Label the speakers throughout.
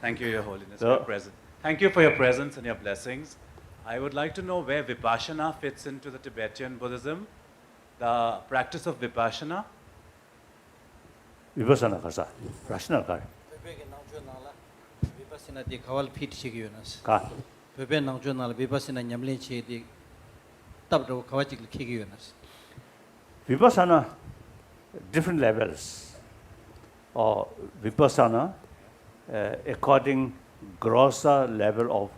Speaker 1: Thank you, Your Holiness, for your presence. Thank you for your presence and your blessings. I would like to know where Vipassana fits into the Tibetan Buddhism, the practice of Vipassana.
Speaker 2: Vipassana ka sa, rational ka.
Speaker 3: Pepe nangjo nala Vipassana di kawal fit chigi yonas.
Speaker 2: Ka.
Speaker 3: Pepe nangjo nala Vipassana nyamlin chi di tabro kawachik khigi yonas.
Speaker 2: Vipassana, different levels. Or Vipassana, according grosser level of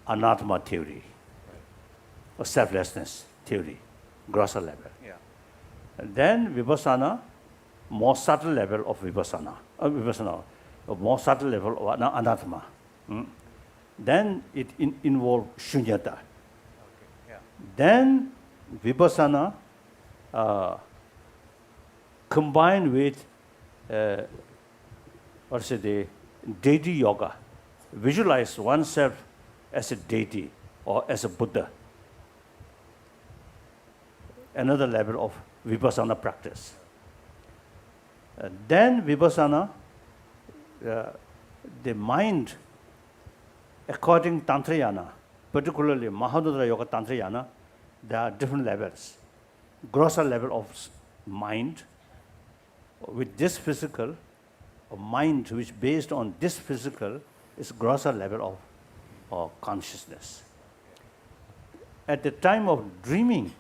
Speaker 2: Anātman theory, or selflessness theory, grosser level.
Speaker 1: Yeah.
Speaker 2: And then Vipassana, more subtle level of Vipassana, a more subtle level of Anātman. Then it involves śūnyatā.
Speaker 1: Okay. Yeah.
Speaker 2: Then Vipassana combined with the deity yoga, visualize oneself as a deity or as a Buddha. Another level of Vipassana practice. Then Vipassana, the mind, according Tantrayana, particularly Mahadudra Yoga Tantrayana, there are different levels. Grosser level of mind, with this physical, a mind which based on this physical is grosser level of consciousness. At the time of dreaming,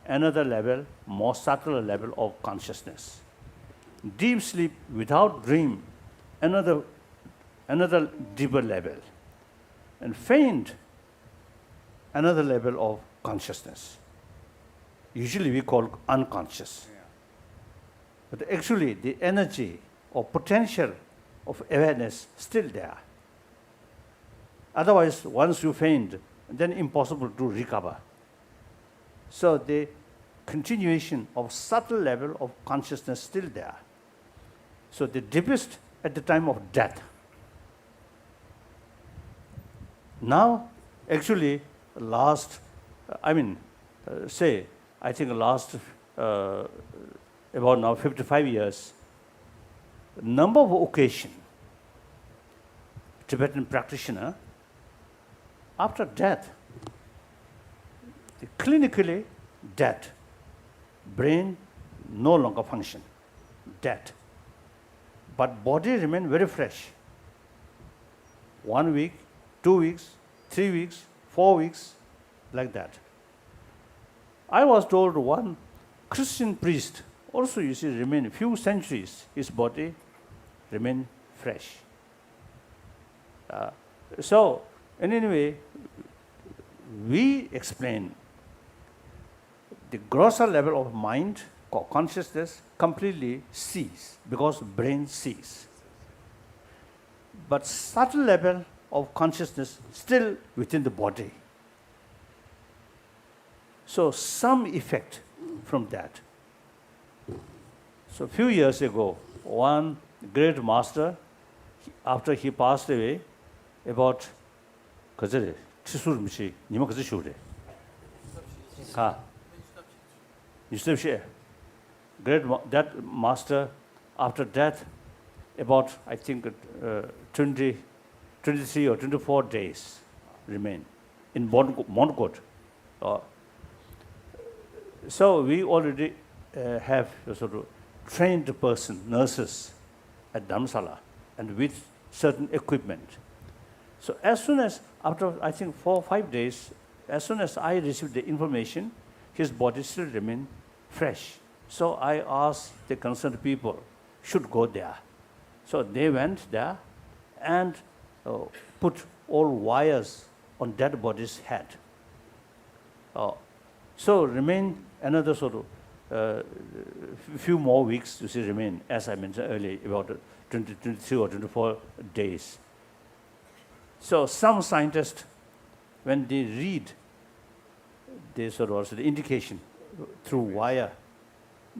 Speaker 2: another level, more subtle level of consciousness. Deep sleep without dream, another deeper level. And faint, another level of consciousness. Usually we call unconscious.
Speaker 1: Yeah.
Speaker 2: But actually the energy or potential of awareness still there. Otherwise, once you faint, then impossible to recover. So the continuation of subtle level of consciousness still there. So the deepest at the time of death. Now, actually, last, I think last about now 55 years, number of occasions, Tibetan practitioner, after death, clinically dead, brain no longer function, dead, but body remain very fresh. 1 week, 2 weeks, 3 weeks, 4 weeks, like that. I was told one Christian priest also, you see, remain few centuries, his body remain fresh. So, in any way, we explain the grosser level of mind, consciousness, completely cease because brain cease. But subtle level of consciousness still within the body. So some effect from that. So a few years ago, one great master, after he passed away, about great that master, after death, about I think 23 or 24 days remain in Mongot. So we already have a sort of trained person, nurses at Dharamsala, and with certain equipment. So as soon as, after I think 4 or 5 days, as soon as I received the information, his body still remained fresh. So I asked the concerned people, should go there. So they went there and put all wires on dead body's head. So remain another sort of few more weeks, you see, remain, as I mentioned earlier, about 23 or 24 days. So some scientists, when they read the sort of also the indication through wire,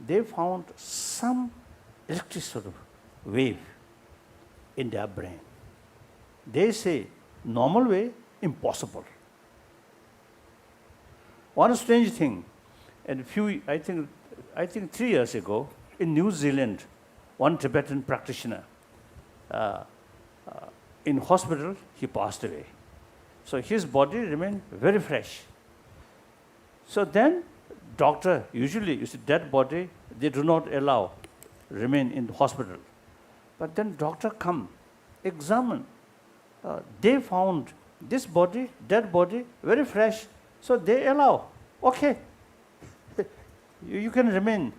Speaker 2: they found some electric sort of wave in their brain. They say, normal way, impossible. One strange thing, and I think 3 years ago, in New Zealand, one Tibetan practitioner, in hospital, he passed away. So his body remained very fresh. So then, doctor, usually, you see, dead body, they do not allow remain in the hospital. But then doctor come, examine. They found this body, dead body, very fresh. So they allow, okay, you can remain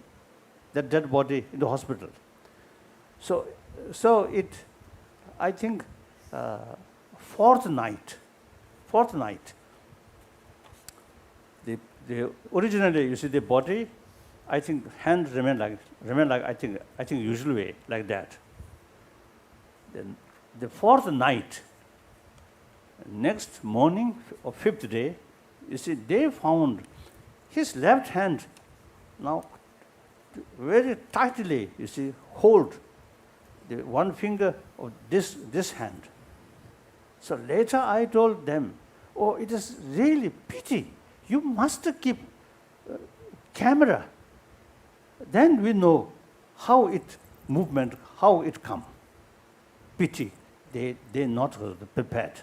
Speaker 2: that dead body in the hospital. So I think, fourth night, the originally, you see, the body, I think hand remain like I think usual way like that. Then the fourth night, next morning or fifth day, you see, they found his left hand now very tightly, you see, hold the one finger of this hand. So later I told them, oh, it is really pity. You must keep camera. Then we know how it movement, how it come. Pity, they not prepared.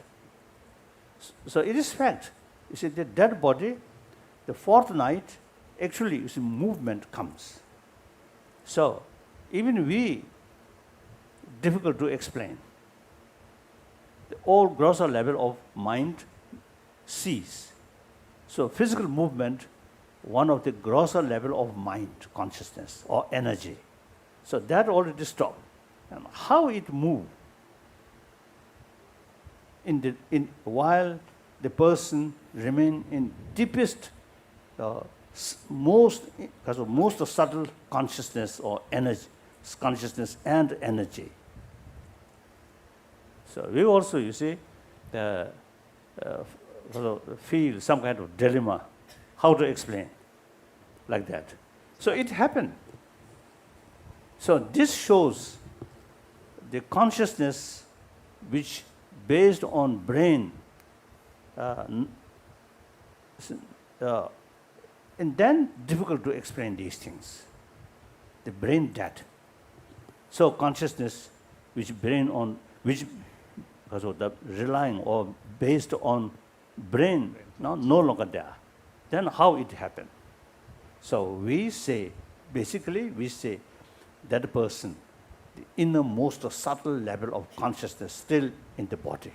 Speaker 2: So it is fact. You see, the dead body, the fourth night, actually, you see, movement comes. So even we, difficult to explain. The all grosser level of mind sees. So physical movement, one of the grosser level of mind consciousness or energy. So that already stopped. And how it moved while the person remain in deepest, most subtle consciousness or energy, consciousness and energy. So we also, you see, feel some kind of dilemma, how to explain, like that. So it happened. So this shows the consciousness which based on brain, and then difficult to explain these things. The brain dead. So consciousness which because of the relying or based on brain, no longer there. Then how it happened? So we say that person, the innermost subtle level of consciousness still in the body.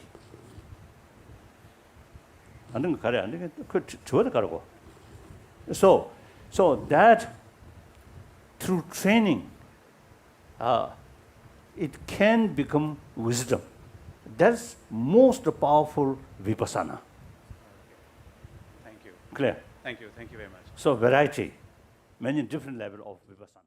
Speaker 2: So that through training, it can become wisdom. That's most powerful vipassana.
Speaker 1: Thank you.
Speaker 2: Clear?
Speaker 1: Thank you very much.
Speaker 2: So variety, many different level of vipassana.